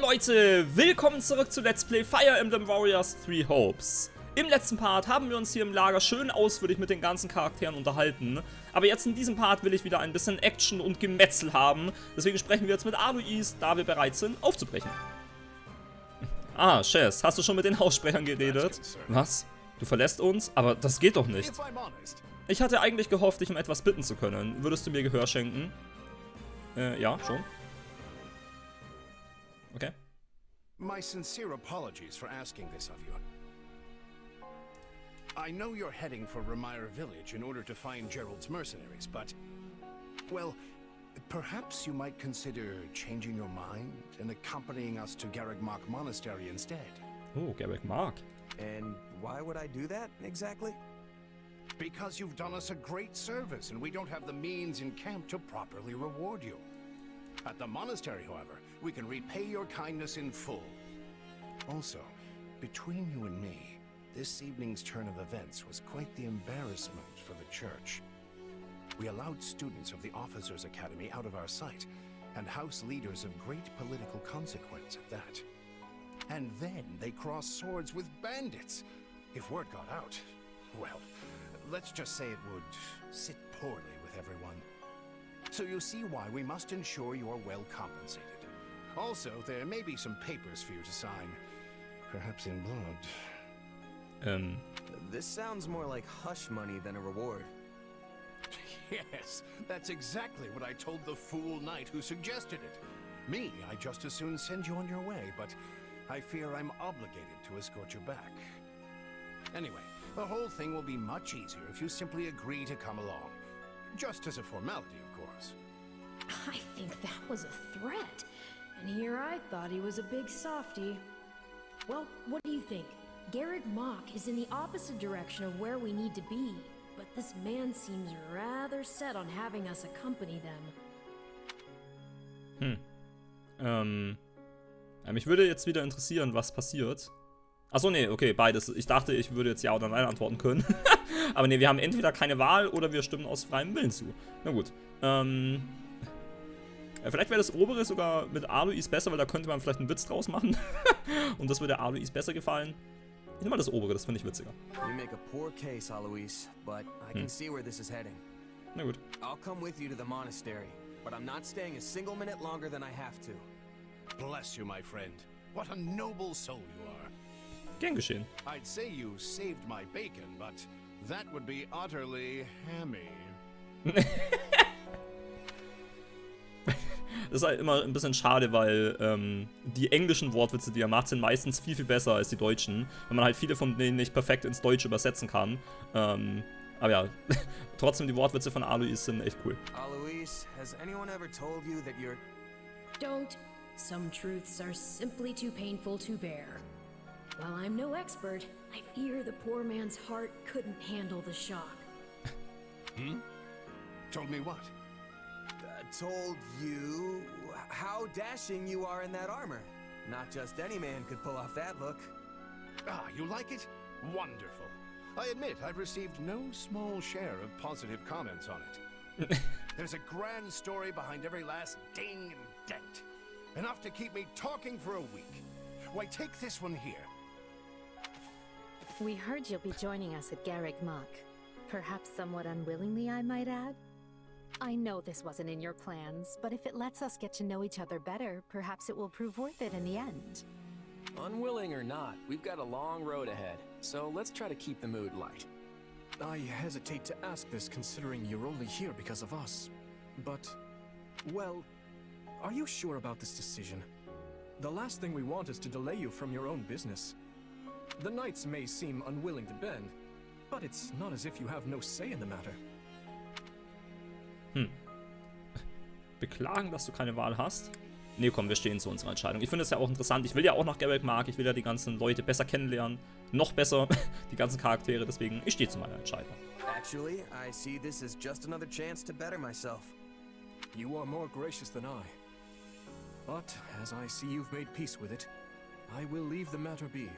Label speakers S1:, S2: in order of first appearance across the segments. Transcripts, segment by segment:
S1: Leute, willkommen zurück zu Let's Play Fire Emblem Warriors 3 Hopes. Im letzten Part haben wir uns hier im Lager schön ausführlich mit den ganzen Charakteren unterhalten. Aber jetzt in diesem Part will ich wieder ein bisschen Action und Gemetzel haben. Deswegen sprechen wir jetzt mit Alois, da wir bereit sind, aufzubrechen. Ah, Chess, hast du schon mit den Haussprechern geredet? Was? Du verlässt uns? Aber das geht doch nicht. Ich hatte eigentlich gehofft, dich um etwas bitten zu können. Würdest du mir Gehör schenken? Ja, schon. Okay.
S2: My sincere apologies for asking this of you. I know you're heading for Ramire Village in order to find Gerald's mercenaries, but, well, perhaps you might consider changing your mind and accompanying us to Garreg-Mach Monastery instead.
S1: Oh, Garreg-Mach.
S3: And why would I do that, exactly?
S2: Because you've done us a great service and we don't have the means in camp to properly reward you. At the monastery, however, we can repay your kindness in full. Also, between you and me, this evening's turn of events was quite the embarrassment for the church. We allowed students of the Officers' Academy out of our sight, and house leaders of great political consequence at that. And then they crossed swords with bandits. If word got out, well, let's just say it would sit poorly with everyone. So you see why we must ensure you are well compensated. Also, there may be some papers for you to sign, perhaps in blood.
S3: This sounds more like hush money than a reward.
S2: Yes, that's exactly what I told the fool knight who suggested it. Me, I'd just as soon send you on your way, but I fear I'm obligated to escort you back. Anyway, the whole thing will be much easier if you simply agree to come along. Just as a formality, of course.
S4: I think that was a threat. And here I thought he was a big softy. Well, what do you think? Garreg-Mach is in the opposite direction of where we need to be, but this man seems rather set on having us accompany them.
S1: Mich würde jetzt wieder interessieren, was passiert. Achso, nee, okay, beides. Ich dachte, ich würde jetzt ja oder nein antworten können. Aber nee, wir haben entweder keine Wahl oder wir stimmen aus freiem Willen zu. Na gut. Vielleicht wäre das obere sogar mit Alois besser, weil da könnte man vielleicht einen Witz draus machen. Und das würde Alois besser gefallen. Ich nehme mal das obere, das finde ich witziger.
S3: You make a poor case, Alois, but I can see where this is heading.
S1: Na gut.
S3: I'll come with you to the monastery, but I'm not staying a single minute longer than I have to.
S2: Bless you, my friend. What a noble soul you are.
S1: Gern geschehen.
S2: I'd say you saved my bacon, but that would be utterly hammy.
S1: Das ist halt immer ein bisschen schade, weil die englischen Wortwitze, die er macht, sind meistens viel, viel besser als die deutschen. Wenn man halt viele von denen nicht perfekt ins Deutsche übersetzen kann. Aber ja, trotzdem die Wortwitze von Alois sind echt cool.
S3: Alois, has anyone ever told you that you're...
S4: Don't. Some truths are simply too painful to bear. While I'm no expert, I fear the poor man's heart couldn't handle the shock.
S2: Told me what?
S3: Told you how dashing you are in that armor. Not just any man could pull off that look.
S2: Ah, you like it? Wonderful. I admit I've received no small share of positive comments on it. There's a grand story behind every last ding and dent. Enough to keep me talking for a week. Why, take this one here.
S5: We heard you'll be joining us at Garreg-Mach. Perhaps somewhat unwillingly, I might add. I know this wasn't in your plans, but if it lets us get to know each other better, perhaps it will prove worth it in the end.
S6: Unwilling or not, we've got a long road ahead, so let's try to keep the mood light.
S7: I hesitate to ask this considering you're only here because of us. But, well, are you sure about this decision? The last thing we want is to delay you from your own business. The knights may seem unwilling to bend, but it's not as if you have no say in the matter.
S1: Beklagen, dass du keine Wahl hast? Nee, komm, wir stehen zu unserer Entscheidung. Ich finde es ja auch interessant. Ich will ja auch nach Garreg-Mach. Ich will ja die ganzen Leute besser kennenlernen. Noch besser, die ganzen Charaktere. Deswegen, ich stehe zu meiner Entscheidung.
S3: Actually, I see this as just another chance to better myself.
S7: You are more gracious than I. But, as I see you've made peace with it, I will leave the matter be.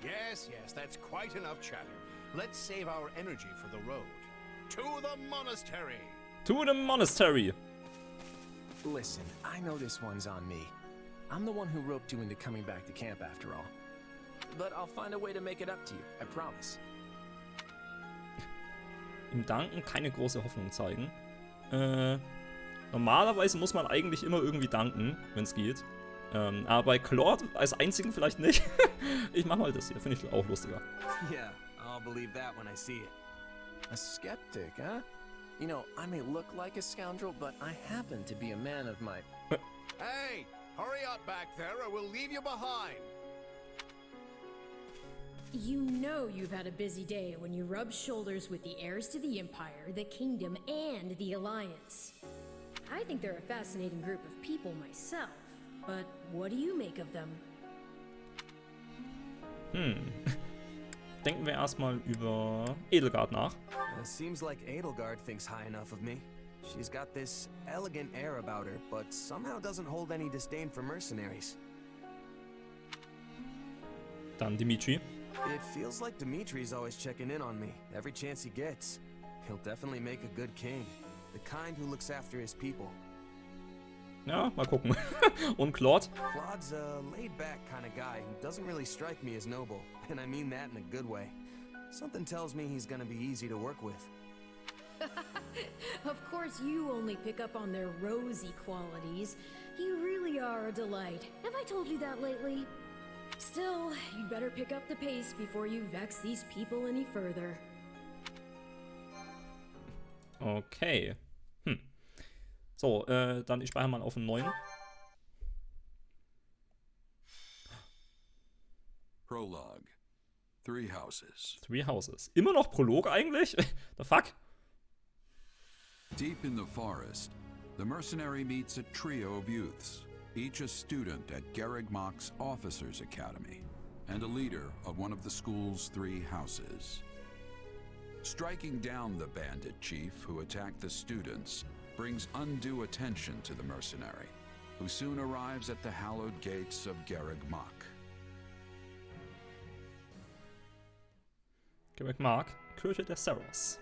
S2: Yes, that's quite enough chatter. Let's save our energy for the road. To the monastery!
S1: To the monastery!
S6: Listen, I know this one's on me. I'm the one who roped you into coming back to camp after all. But I'll find a way to make it up to you, I promise.
S1: Im Danken keine große Hoffnung zeigen. Normalerweise muss man eigentlich immer irgendwie danken, wenn es geht. Aber bei Claude als einzigen vielleicht nicht. Ich mach mal das hier, finde ich auch lustiger.
S3: Yeah, I'll believe that when I see it.
S6: A skeptic, huh? You know, I may look like a scoundrel, but I happen to be a man of my...
S2: Hey! Hurry up back there or we'll leave you behind!
S4: You know you've had a busy day when you rub shoulders with the heirs to the Empire, the Kingdom, and the Alliance. I think they're a fascinating group of people myself, but what do you make of them?
S1: Denken wir erstmal über Edelgard nach.
S3: Seems like Edelgard thinks high enough of me. She's got this elegant air about her, but somehow doesn't hold any disdain for mercenaries.
S1: Dann Dimitri.
S3: It feels like Dimitri's always checking in on me, every chance he gets. He'll definitely make a good king, the kind who looks after his people.
S1: Ja, mal gucken. Und Claude?
S3: Claude's a laid-back kind of guy who doesn't really strike me as noble, and I mean that in a good way. Something tells me he's gonna be easy to work with.
S4: Of course you only pick up on their rosy qualities. You really are a delight. Have I told you that lately? Still, you'd better pick up the pace before you vex these people any further.
S1: Okay. So, dann ich speichere mal auf einen neuen.
S8: Prologue. 3 houses.
S1: 3 Houses. Immer noch Prolog eigentlich? The fuck?
S8: Deep in the forest, the mercenary meets a trio of youths, each a student at Garreg Mach's Officers' Academy, and a leader of one of the school's 3 houses. Striking down the bandit chief who attacked the students brings undue attention to the mercenary, who soon arrives at the hallowed gates of Garreg Mach.
S1: Garreg Mach, Kirche der Seros.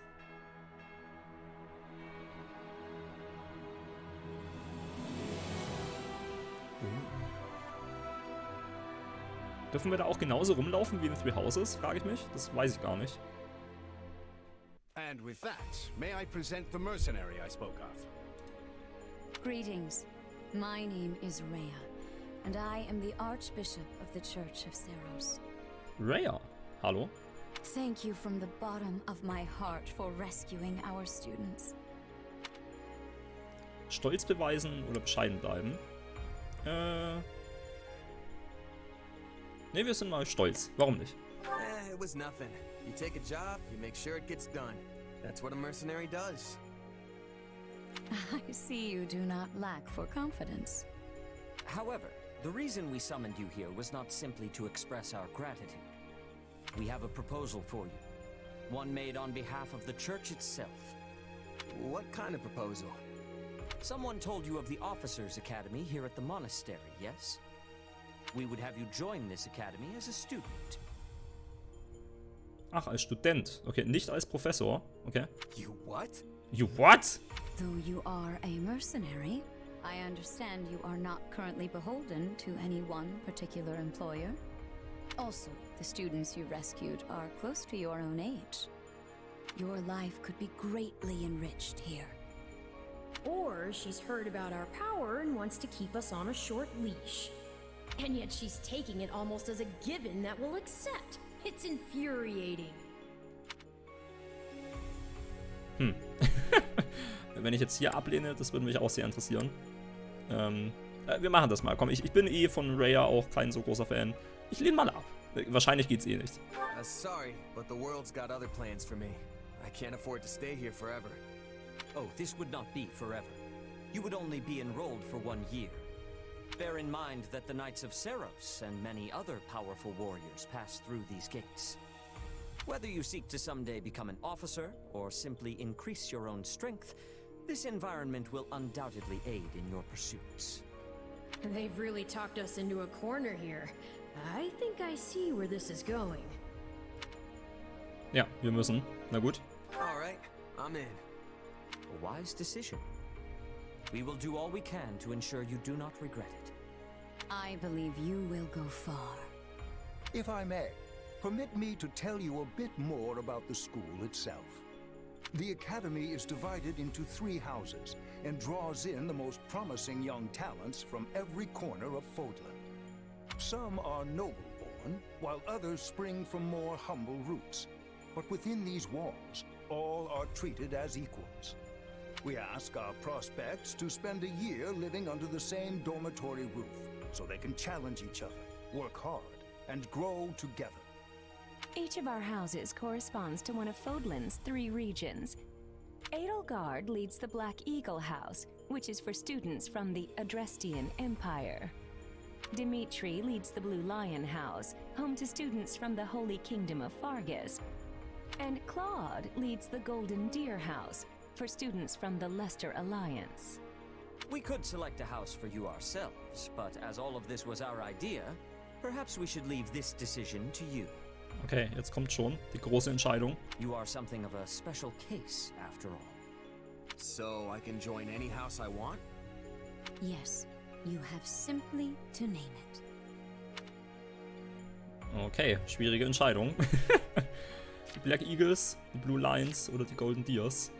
S1: Dürfen wir da auch genauso rumlaufen wie in 3 Houses, frage ich mich. Das weiß ich gar nicht.
S2: And with that, may I present the mercenary I spoke of?
S9: Greetings. My name is Rhea, and I am the Archbishop of the Church of Seros.
S1: Rhea, hallo.
S9: Thank you from the bottom of my heart for rescuing our students.
S1: Stolz beweisen oder bescheiden bleiben? Ne, wir sind mal stolz. Warum nicht?
S3: It was nothing. You take a job, you make sure it gets done. That's what a mercenary does.
S9: I see you do not lack for confidence.
S10: However, the reason we summoned you here was not simply to express our gratitude. We have a proposal for you, one made on behalf of the church itself.
S3: What kind of proposal?
S10: Someone told you of the Officers' Academy here at the monastery, yes? We would have you join this academy as a student.
S1: Ach, als Student. Okay, nicht als Professor. Okay.
S3: You what?
S1: You what?
S9: Though you are a mercenary, I understand you are not currently beholden to any one particular employer. Also, the students you rescued are close to your own age. Your life could be greatly enriched here.
S4: Or she's heard about our power and wants to keep us on a short leash. And yet she's taking it almost as a given that we'll accept. It's infuriating.
S1: Wenn ich jetzt hier ablehne, das würde mich auch sehr interessieren. Wir machen das mal. Komm, ich bin eh von Rhea auch kein so großer Fan. Ich lehne mal ab. Wahrscheinlich geht's eh nicht.
S3: Sorry, but the world's got other plans for me. I can't afford to stay here forever.
S10: Oh, this would not be forever. You would only be enrolled for 1 year. Bear in mind that the Knights of Seros and many other powerful warriors pass through these gates. Whether you seek to someday become an officer or simply increase your own strength, this environment will undoubtedly aid in your pursuits.
S4: They've really talked us into a corner here. I think I see where this is going.
S1: Ja, wir müssen. Na gut.
S3: All right, I'm in.
S10: A wise decision. We will do all we can to ensure you do not regret it.
S9: I believe you will go far.
S11: If I may, permit me to tell you a bit more about the school itself. The Academy is divided into 3 houses and draws in the most promising young talents from every corner of Fodlan. Some are noble-born, while others spring from more humble roots. But within these walls, all are treated as equals. We ask our prospects to spend a year living under the same dormitory roof, so they can challenge each other, work hard, and grow together.
S12: Each of our houses corresponds to one of Fodlan's 3 regions. Edelgard leads the Black Eagle House, which is for students from the Adrestian Empire. Dimitri leads the Blue Lion House, home to students from the Holy Kingdom of Fargus. And Claude leads the Golden Deer House, for students from the Leicester Alliance.
S10: We could select a house for you ourselves, but as all of this was our idea, perhaps we should leave this decision to you.
S1: Okay, jetzt kommt schon die große Entscheidung.
S10: You are something of a special case, after all.
S3: So I can join any house I want?
S9: Yes, you have simply to name it.
S1: Okay, schwierige Entscheidung. Die Black Eagles, die Blue Lions oder die Golden Deers.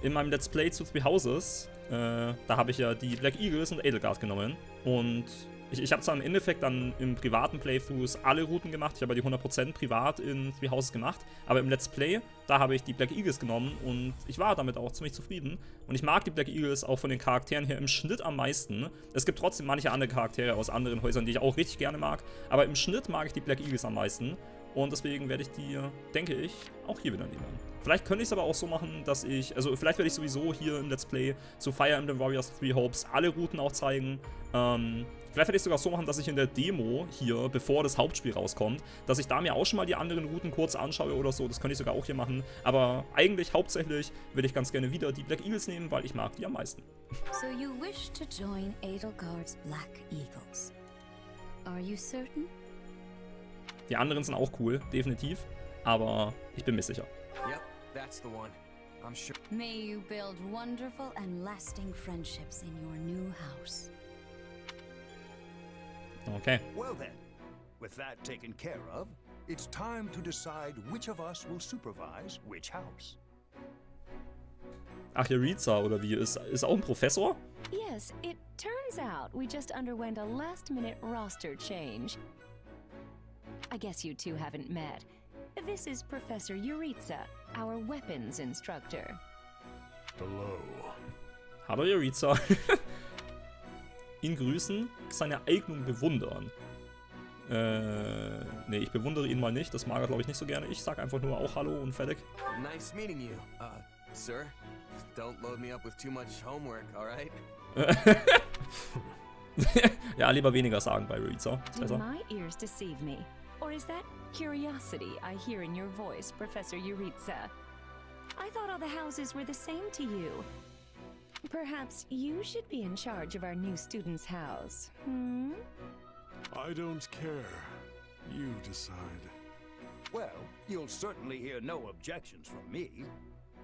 S1: In meinem Let's Play zu Three Houses, da habe ich ja die Black Eagles und Edelgard genommen. Und ich habe zwar im Endeffekt dann im privaten Playthroughs alle Routen gemacht, ich habe ja die 100% privat in Three Houses gemacht, aber im Let's Play, da habe ich die Black Eagles genommen und ich war damit auch ziemlich zufrieden. Und ich mag die Black Eagles auch von den Charakteren her im Schnitt am meisten. Es gibt trotzdem manche andere Charaktere aus anderen Häusern, die ich auch richtig gerne mag, aber im Schnitt mag ich die Black Eagles am meisten. Und deswegen werde ich die, denke ich, auch hier wieder nehmen. Vielleicht könnte ich es aber auch so machen, dass ich, also vielleicht werde ich sowieso hier im Let's Play zu Fire Emblem Warriors 3 Hopes alle Routen auch zeigen. Vielleicht werde ich es sogar so machen, dass ich in der Demo hier, bevor das Hauptspiel rauskommt, dass ich da mir auch schon mal die anderen Routen kurz anschaue oder so. Das könnte ich sogar auch hier machen. Aber eigentlich, hauptsächlich, würde ich ganz gerne wieder die Black Eagles nehmen, weil ich mag die am meisten.
S9: So you wish to join Edelgard's Black Eagles. Are you certain?
S1: Die anderen sind auch cool, definitiv. Aber ich bin mir sicher.
S3: Yep, that's the one. I'm sure.
S9: May you build wonderful and lasting friendships in your new house.
S1: Okay.
S11: Well then, with that taken care of, it's time to decide which of us will supervise which house.
S1: Ach, Yaritza, oder wie? Ist auch ein Professor?
S12: Yes, it turns out we just underwent a last-minute roster change. I guess you two haven't met. This is Professor Yaritza, our weapons instructor.
S7: Hello.
S1: Hallo Yaritza. Ihn grüßen, seine Eignung bewundern. Nee, ich bewundere ihn mal nicht. Das mag er, glaube ich, nicht so gerne. Ich sag einfach nur auch Hallo und fertig.
S3: Nice meeting you. Sir, don't load me up with too much homework, alright?
S1: Ja, lieber weniger sagen bei Yaritza. Ist
S12: Did
S1: besser.
S12: my ears deceive me? Or is that curiosity I hear in your voice, Professor Yaritza? I thought all the houses were the same to you. Perhaps you should be in charge of our new student's house, hmm?
S7: I don't care. You decide.
S11: Well, you'll certainly hear no objections from me.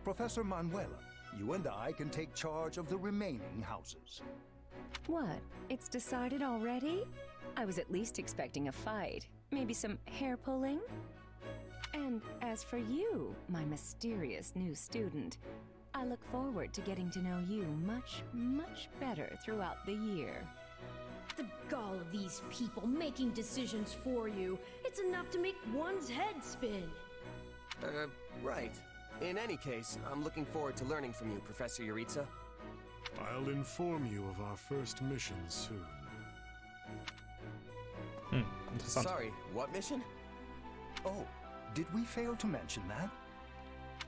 S11: Professor Manuela, you and I can take charge of the remaining houses.
S12: What? It's decided already? I was at least expecting a fight. Maybe some hair pulling? And as for you, my mysterious new student, I look forward to getting to know you much, much better throughout the year.
S4: The gall of these people making decisions for you. It's enough to make one's head spin.
S3: Right. In any case, I'm looking forward to learning from you, Professor Yaritza.
S7: I'll inform you of our first mission soon.
S1: Interessant.
S3: Sorry, what mission?
S11: Oh, did we fail to mention that?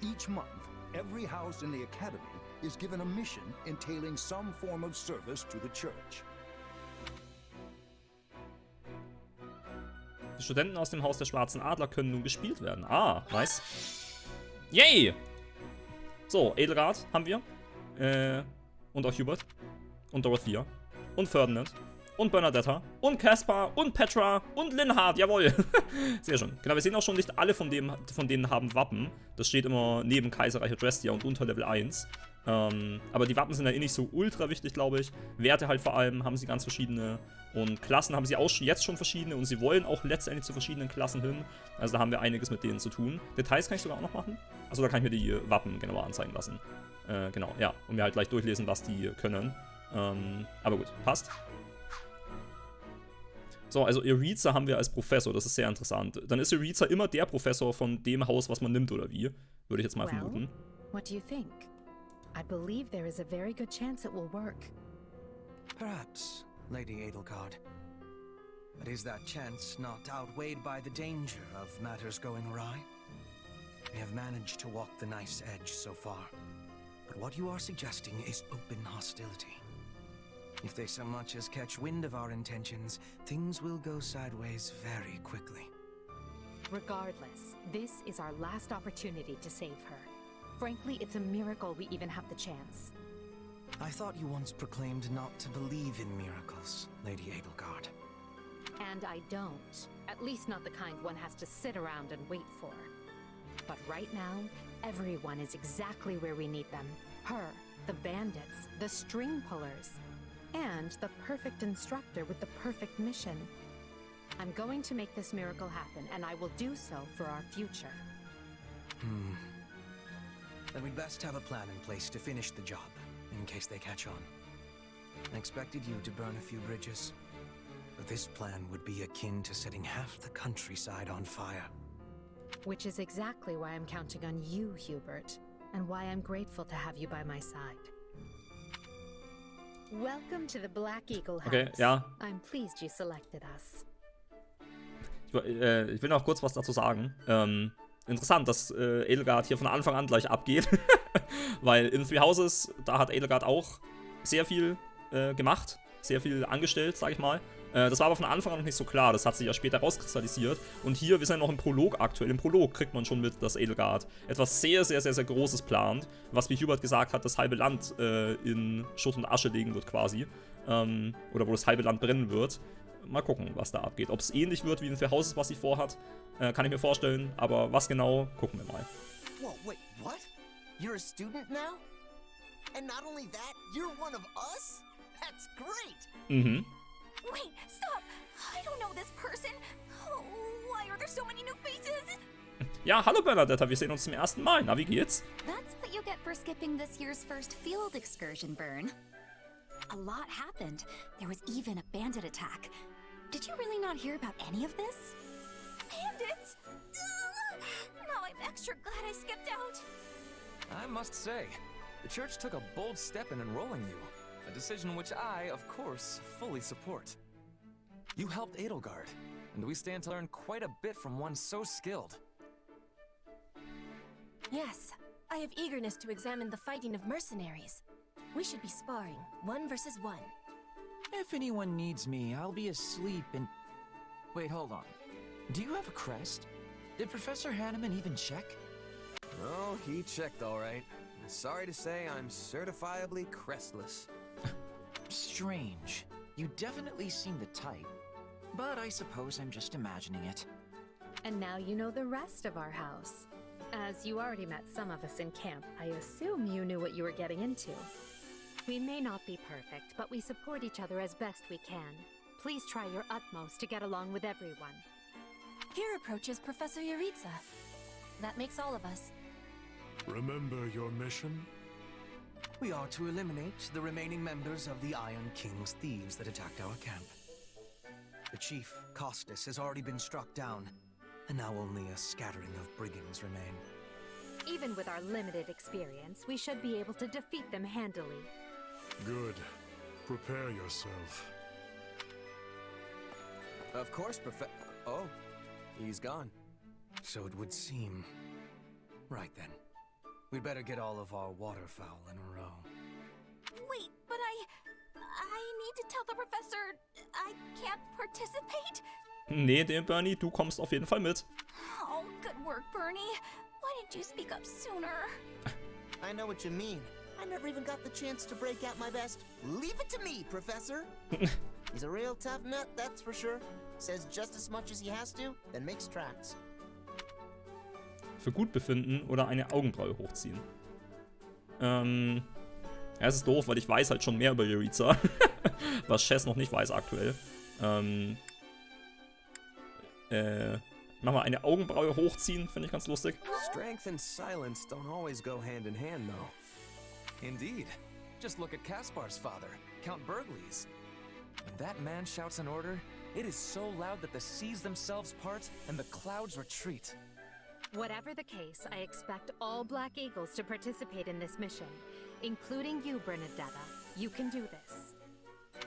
S11: Each month, every house in the Academy is given a mission entailing some form of service to the church.
S1: Die Studenten aus dem Haus der Schwarzen Adler können nun gespielt werden. Ah, nice. Yay! So, Edelgard haben wir. Und auch Hubert. Und Dorothea. Und Ferdinand. Und Bernadetta. Und Caspar. Und Petra. Und Linhard. Jawohl. Sehr schön. Genau, wir sehen auch schon, nicht alle von denen haben Wappen. Das steht immer neben Kaiserreich Adrestia und unter Level 1. Aber die Wappen sind ja eh nicht so ultra wichtig, glaube ich. Werte halt vor allem haben sie ganz verschiedene. Und Klassen haben sie auch jetzt schon verschiedene. Und sie wollen auch letztendlich zu verschiedenen Klassen hin. Also da haben wir einiges mit denen zu tun. Details kann ich sogar auch noch machen. Also da kann ich mir die Wappen genauer anzeigen lassen. Genau, ja. Und mir halt gleich durchlesen, was die können. Aber gut, passt. So, also Iritza haben wir als Professor. Das ist sehr interessant. Dann ist Iritza immer der Professor von dem Haus, was man nimmt, oder wie? Würde ich jetzt mal vermuten.
S5: What do you think? I believe there is a very good chance it will work.
S3: Perhaps, Lady Edelgard. But is that chance not outweighed by the danger of matters going awry? We have managed to walk the knife's edge so far. But what you are suggesting is open hostility. If they so much as catch wind of our intentions, things will go sideways very quickly.
S5: Regardless, this is our last opportunity to save her. Frankly, it's a miracle we even have the chance.
S3: I thought you once proclaimed not to believe in miracles, Lady Edelgard.
S5: And I don't. At least not the kind one has to sit around and wait for. But right now, everyone is exactly where we need them. Her, the bandits, the string pullers, and the perfect instructor with the perfect mission. I'm going to make this miracle happen, and I will do so for our future.
S3: Then we'd best have a plan in place to finish the job, in case they catch on. I expected you to burn a few bridges, but this plan would be akin to setting half the countryside on fire.
S5: Which is exactly why I'm counting on you, Hubert, and why I'm grateful to have you by my side. Welcome to the Black Eagle House.
S1: Okay, ja.
S5: I'm pleased you selected us.
S1: Ich will noch kurz was dazu sagen. Interessant, dass Edelgard hier von Anfang an gleich abgeht. Weil in Three Houses, da hat Edelgard auch sehr viel gemacht, sehr viel angestellt, sag ich mal. Das war aber von Anfang an noch nicht so klar, das hat sich ja später rauskristallisiert. Und hier, wir sind ja noch im Prolog aktuell, im Prolog kriegt man schon mit, dass Edelgard etwas sehr, sehr, sehr, sehr Großes plant. Was, wie Hubert gesagt hat, das halbe Land in Schutt und Asche legen wird quasi. Oder wo das halbe Land brennen wird. Mal gucken, was da abgeht. Ob es ähnlich wird wie in Three Houses, was sie vorhat, kann ich mir vorstellen. Aber was genau, gucken wir mal.
S13: Whoa, wait, what? You're a student now? And not only that, you're one of us? That's great!
S1: Mhm.
S14: Wait, stop! I don't know this person! Oh, why are there so many new faces?
S1: Ja, hallo Bernadetta, wir sehen uns zum ersten Mal. Na, wie geht's?
S14: That's what you get for skipping this year's first field excursion, Byrne. A lot happened. There was even a bandit attack. Did you really not hear about any of this? Bandits? Ugh! Now I'm extra glad I skipped out.
S3: I must say, the church took a bold step in enrolling you. A decision which I, of course, fully support. You helped Edelgard, and we stand to learn quite a bit from one so skilled.
S15: Yes, I have eagerness to examine the fighting of mercenaries. We should be sparring, 1 versus 1.
S16: If anyone needs me, I'll be asleep and... Wait, hold on. Do you have a crest? Did Professor Hanneman even check?
S3: Oh, he checked all right. Sorry to say, I'm certifiably crestless.
S16: Strange. You definitely seem the type. But I suppose I'm just imagining it.
S5: And now you know the rest of our house. As you already met some of us in camp, I assume you knew what you were getting into. We may not be perfect, but we support each other as best we can. Please try your utmost to get along with everyone.
S15: Here approaches Professor Iritza. That makes all of us.
S17: Remember your mission?
S3: We are to eliminate the remaining members of the Iron King's thieves that attacked our camp. The chief, Costas, has already been struck down, and now only a scattering of brigands remain.
S5: Even with our limited experience, we should be able to defeat them handily.
S17: Good. Prepare yourself.
S3: Of course, Oh, he's gone. So it would seem. Right then. We'd better get all of our waterfowl in a row.
S14: Wait, but I need to tell the professor I can't participate?
S1: Nee, Bernie, du kommst auf jeden Fall mit.
S14: Oh, good work, Bernie. Why didn't you speak up sooner?
S13: I know what you mean. I never even got the chance to break out my best. Leave it to me, Professor. He's a real tough nut, that's for sure. Says just as much as he has to, then makes tracks.
S1: Für gut befinden oder eine Augenbraue hochziehen. Ja, es ist doof, weil ich weiß halt schon mehr über Yuritsa. Was Chess noch nicht weiß aktuell. Mach mal eine Augenbraue hochziehen, finde ich ganz lustig.
S6: Strength and silence don't always go hand in hand, though.
S16: Indeed. Just look at Caspar's father, Count Burgles. When that man shouts an order, it is so loud that the seas themselves part and the clouds retreat.
S5: Whatever the case, I expect all Black Eagles to participate in this mission, including you, Bernadetta. You can do this.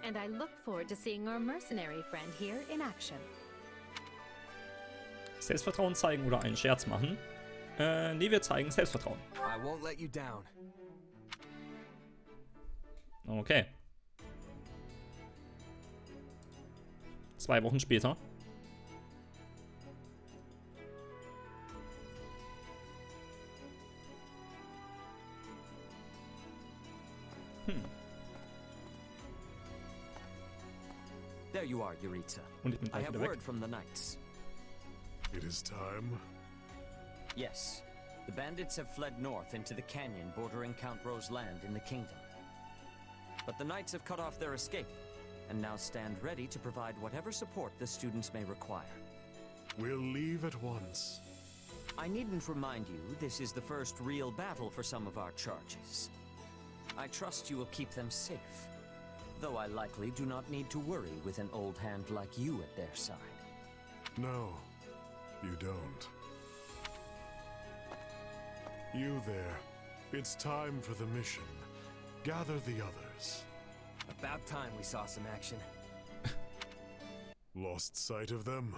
S5: And I look forward to seeing our mercenary friend here in action.
S1: Selbstvertrauen zeigen oder einen Scherz machen? Nee, wir zeigen Selbstvertrauen.
S6: I won't let you down.
S1: Okay. 2 Wochen später.
S10: There you are, Yuritsa.
S1: Und ich bin
S10: I
S1: gleich
S10: have
S1: wieder weg.
S10: word from the knights.
S17: It is time.
S10: Yes, the bandits have fled north into the canyon bordering Count Ro's land in the kingdom. But the knights have cut off their escape, and now stand ready to provide whatever support the students may require.
S17: We'll leave at once.
S10: I needn't remind you, this is the first real battle for some of our charges. I trust you will keep them safe, though I likely do not need to worry with an old hand like you at their side.
S17: No, you don't. You there. It's time for the mission. Gather the others.
S6: About time we saw some action.
S17: Lost sight of them?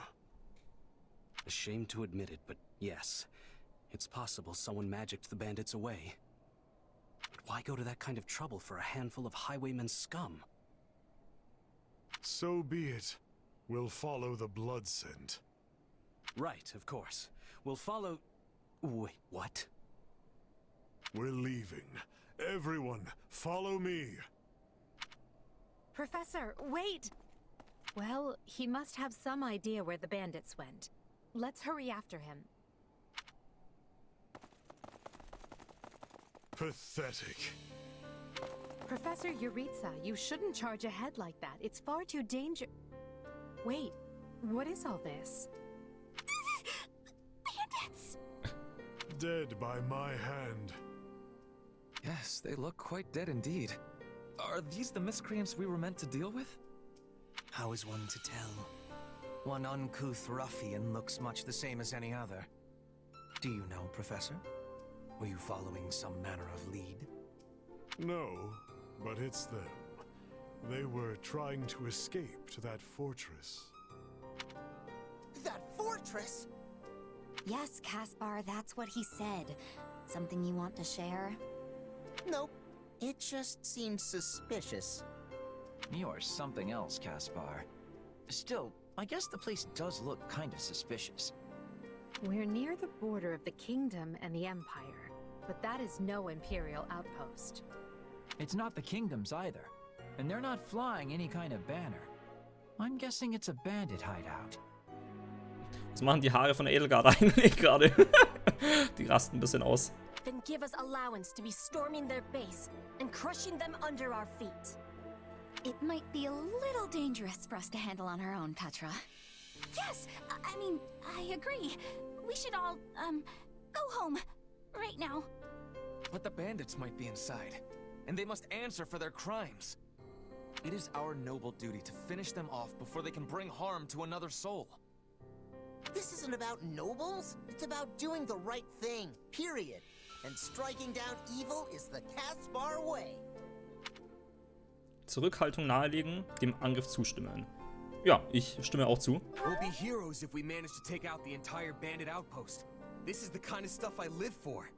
S18: Ashamed to admit it, but yes. It's possible someone magicked the bandits away. But why go to that kind of trouble for a handful of highwaymen scum?
S17: So be it. We'll follow the blood scent.
S18: Right, of course. We'll follow... Wait, what?
S17: We're leaving. Everyone, follow me.
S5: Professor, wait! Well, he must have some idea where the bandits went. Let's hurry after him.
S17: Pathetic.
S5: Professor Yuritsa, you shouldn't charge ahead like that. It's far too Wait, what is all this?
S14: Bandits!
S17: Dead by my hand.
S16: Yes, they look quite dead indeed. Are these the miscreants we were meant to deal with?
S3: How is one to tell? One uncouth ruffian looks much the same as any other. Do you know, Professor? Were you following some manner of lead?
S17: No, but it's them. They were trying to escape to that fortress.
S13: That fortress?
S14: Yes, Caspar, that's what he said. Something you want to share?
S13: Nope. It just seems suspicious.
S16: You're something else, Caspar. Still, I guess the place does look kind of suspicious.
S5: We're near the border of the kingdom and the empire, but that is no imperial outpost.
S16: It's not the kingdoms either, and they're not flying any kind of banner. I'm guessing it's a bandit hideout.
S1: Was machen die Haare von der Edelgard eigentlich gerade? Die rasten ein bisschen aus.
S15: Then give us allowance to be storming their base and crushing them under our feet.
S14: It might be a little dangerous for us to handle on our own, Petra. Yes, I mean, I agree. We should all, go home. Right now.
S6: But the bandits might be inside, and they must answer for their crimes. It is our noble duty to finish them off before they can bring harm to another soul.
S13: This isn't about nobles. It's about doing the right thing, period. And striking down evil is the Caspar way.
S1: Zurückhaltung nahelegen, dem Angriff zustimmen. Ja, ich stimme auch zu.
S6: We'll be heroes if we manage to take out the entire bandit outpost. This is the kind of stuff I live for.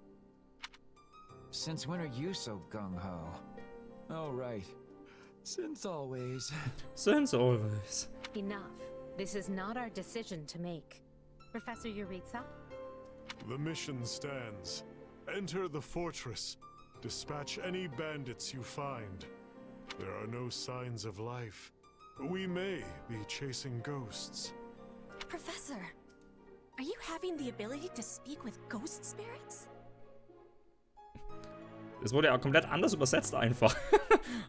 S16: Since when are you so gung-ho? Oh, right. Since always.
S1: Since always.
S5: Enough. This is not our decision to make. Professor Yuritsa?
S17: The mission stands. Enter the fortress. Dispatch any bandits you find. There are no signs of life. We may be chasing ghosts.
S15: Professor, are you having the ability to speak with ghost spirits?
S1: Es wurde ja komplett anders übersetzt einfach.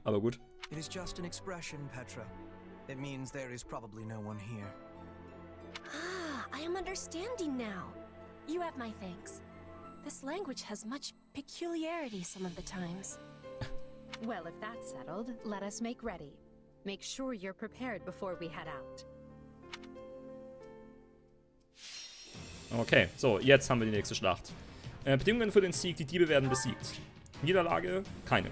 S1: Aber gut.
S3: It is just an expression, Petra. It means there is probably no one here.
S15: Ah, I am understanding now. You have my thanks. This language has much peculiarity some of the times.
S5: Well, if that's settled, let us make ready. Make sure you're prepared before we head out.
S1: Okay, so, jetzt haben wir die nächste Schlacht. Bedingungen für den Sieg, die Diebe werden besiegt. Niederlage, keine.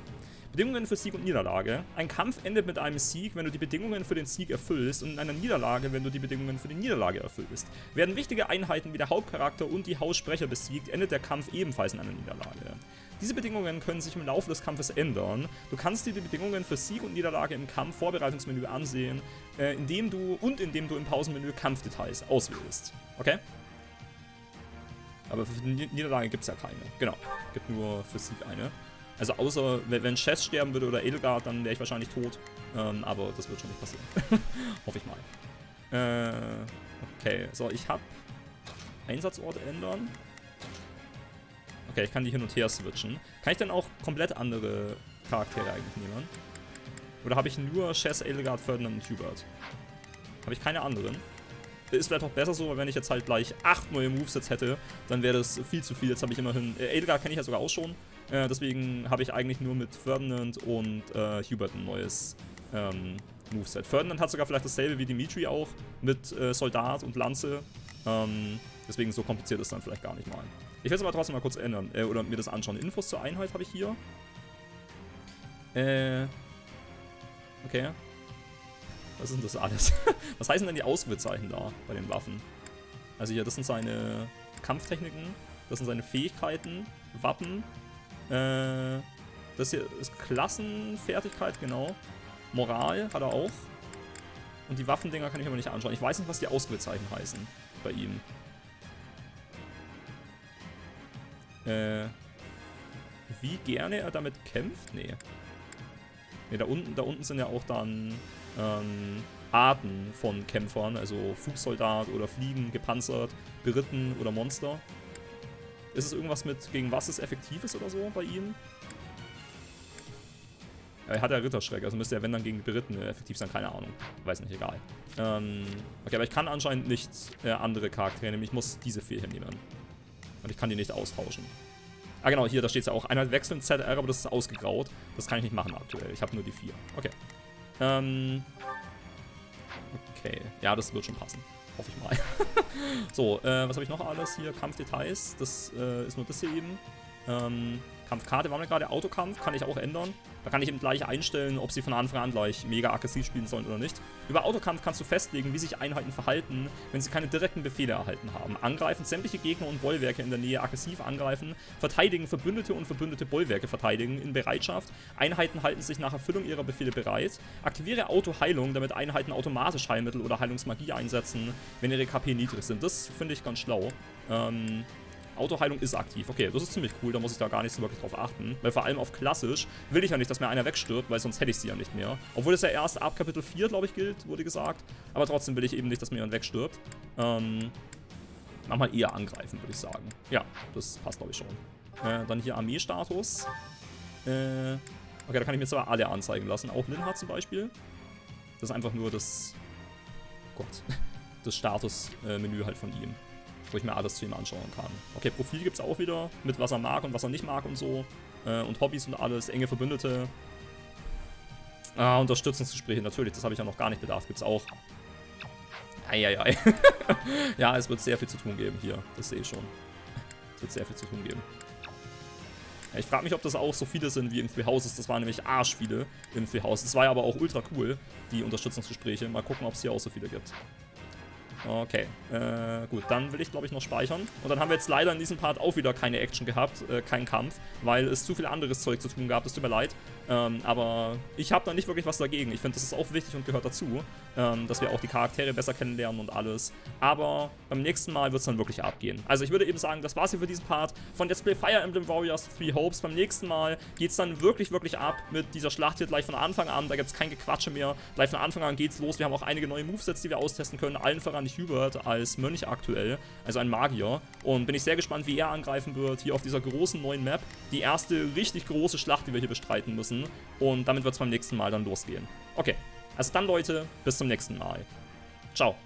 S1: Bedingungen für Sieg und Niederlage. Ein Kampf endet mit einem Sieg, wenn du die Bedingungen für den Sieg erfüllst, und in einer Niederlage, wenn du die Bedingungen für die Niederlage erfüllst. Werden wichtige Einheiten wie der Hauptcharakter und die Haussprecher besiegt, endet der Kampf ebenfalls in einer Niederlage. Diese Bedingungen können sich im Laufe des Kampfes ändern. Du kannst dir die Bedingungen für Sieg und Niederlage im Kampf-Vorbereitungsmenü ansehen, indem du im Pausenmenü Kampfdetails auswählst. Okay? Aber für die Niederlage gibt es ja keine. Genau, gibt nur für Sieg eine. Also außer, wenn Chess sterben würde oder Edelgard, dann wäre ich wahrscheinlich tot. Aber das wird schon nicht passieren. Hoffe ich mal. Okay, so, ich habe Einsatzort ändern. Okay, ich kann die hin und her switchen. Kann ich denn auch komplett andere Charaktere eigentlich nehmen? Oder habe ich nur Chess, Edelgard, Ferdinand und Hubert? Habe ich keine anderen? Ist vielleicht auch besser so, weil wenn ich jetzt halt gleich 8 neue Movesets hätte, dann wäre das viel zu viel. Jetzt habe ich immerhin... Edelgard kenne ich ja sogar auch schon. Deswegen habe ich eigentlich nur mit Ferdinand und Hubert ein neues Moveset. Ferdinand hat sogar vielleicht dasselbe wie Dimitri auch, mit Soldat und Lanze. Deswegen so kompliziert ist dann vielleicht gar nicht mal. Ich will es aber trotzdem mal kurz ändern, oder mir das anschauen. Infos zur Einheit habe ich hier. Okay. Was ist denn das alles? Was heißen denn die Ausrufezeichen da bei den Waffen? Also hier, das sind seine Kampftechniken, das sind seine Fähigkeiten, Wappen. Das hier ist Klassenfertigkeit, genau. Moral hat er auch. Und die Waffendinger kann ich mir nicht anschauen. Ich weiß nicht, was die Ausrufezeichen heißen bei ihm. Wie gerne er damit kämpft? Nee. Nee, da unten sind ja auch dann Arten von Kämpfern, also Fuchssoldat oder Fliegen, gepanzert, beritten oder Monster. Ist es irgendwas mit, gegen was es effektiv ist oder so bei ihm? Ja, er hat ja Ritterschreck, also müsste er, wenn dann gegen die Berittene effektiv sein, keine Ahnung. Weiß nicht, egal. Okay, aber ich kann anscheinend nicht andere Charaktere nehmen, ich muss diese 4 hier nehmen. Und ich kann die nicht austauschen. Ah genau, hier, da steht es ja auch. Einheit wechseln, ZR, aber das ist ausgegraut. Das kann ich nicht machen aktuell, ich habe nur die 4. Okay. Okay, ja, das wird schon passen. Hoffe ich mal. So, was habe ich noch alles hier? Kampfdetails, das ist nur das hier eben. Kampfkarte waren wir gerade, Autokampf, kann ich auch ändern. Da kann ich eben gleich einstellen, ob sie von Anfang an gleich mega aggressiv spielen sollen oder nicht. Über Autokampf kannst du festlegen, wie sich Einheiten verhalten, wenn sie keine direkten Befehle erhalten haben. Angreifen, sämtliche Gegner und Bollwerke in der Nähe aggressiv angreifen. Verteidigen, Verbündete und verbündete Bollwerke verteidigen in Bereitschaft. Einheiten halten sich nach Erfüllung ihrer Befehle bereit. Aktiviere Autoheilung, damit Einheiten automatisch Heilmittel oder Heilungsmagie einsetzen, wenn ihre KP niedrig sind. Das finde ich ganz schlau. Autoheilung ist aktiv. Okay, das ist ziemlich cool, da muss ich da gar nicht so wirklich drauf achten. Weil vor allem auf klassisch will ich ja nicht, dass mir einer wegstirbt, weil sonst hätte ich sie ja nicht mehr. Obwohl es ja erst ab Kapitel 4, glaube ich, gilt, wurde gesagt. Aber trotzdem will ich eben nicht, dass mir jemand wegstirbt. Manchmal eher angreifen, würde ich sagen. Ja, das passt, glaube ich, schon. Dann hier Armeestatus. Okay, da kann ich mir zwar alle anzeigen lassen. Auch Linhardt zum Beispiel. Das ist einfach nur das... Gott. Das Statusmenü halt von ihm. Wo ich mir alles zu ihm anschauen kann. Okay, Profil gibt es auch wieder, mit was er mag und was er nicht mag und so. Und Hobbys und alles, enge Verbündete. Unterstützungsgespräche, natürlich, das habe ich ja noch gar nicht bedacht, gibt es auch. Eieiei. Ja, es wird sehr viel zu tun geben hier, das sehe ich schon. Es wird sehr viel zu tun geben. Ja, ich frage mich, ob das auch so viele sind wie in Three Houses. Das waren nämlich arschviele in Three Houses. Das war ja aber auch ultra cool, die Unterstützungsgespräche. Mal gucken, ob es hier auch so viele gibt. Okay, gut, dann will ich, glaube ich, noch speichern. Und dann haben wir jetzt leider in diesem Part auch wieder keine Action gehabt, keinen Kampf, weil es zu viel anderes Zeug zu tun gab, das tut mir leid. Aber ich habe da nicht wirklich was dagegen. Ich finde, das ist auch wichtig und gehört dazu, dass wir auch die Charaktere besser kennenlernen und alles. Aber beim nächsten Mal wird es dann wirklich abgehen. Also ich würde eben sagen, das war's hier für diesen Part von Let's Play Fire Emblem Warriors 3 Hopes. Beim nächsten Mal geht es dann wirklich, wirklich ab mit dieser Schlacht hier gleich von Anfang an. Da gibt es kein Gequatsche mehr. Gleich von Anfang an geht's los. Wir haben auch einige neue Movesets, die wir austesten können. Allen voran momentan Hubert als Mönch aktuell, also ein Magier. Und bin ich sehr gespannt, wie er angreifen wird, hier auf dieser großen neuen Map. Die erste richtig große Schlacht, die wir hier bestreiten müssen. Und damit wird es beim nächsten Mal dann losgehen. Okay, also dann Leute, bis zum nächsten Mal. Ciao.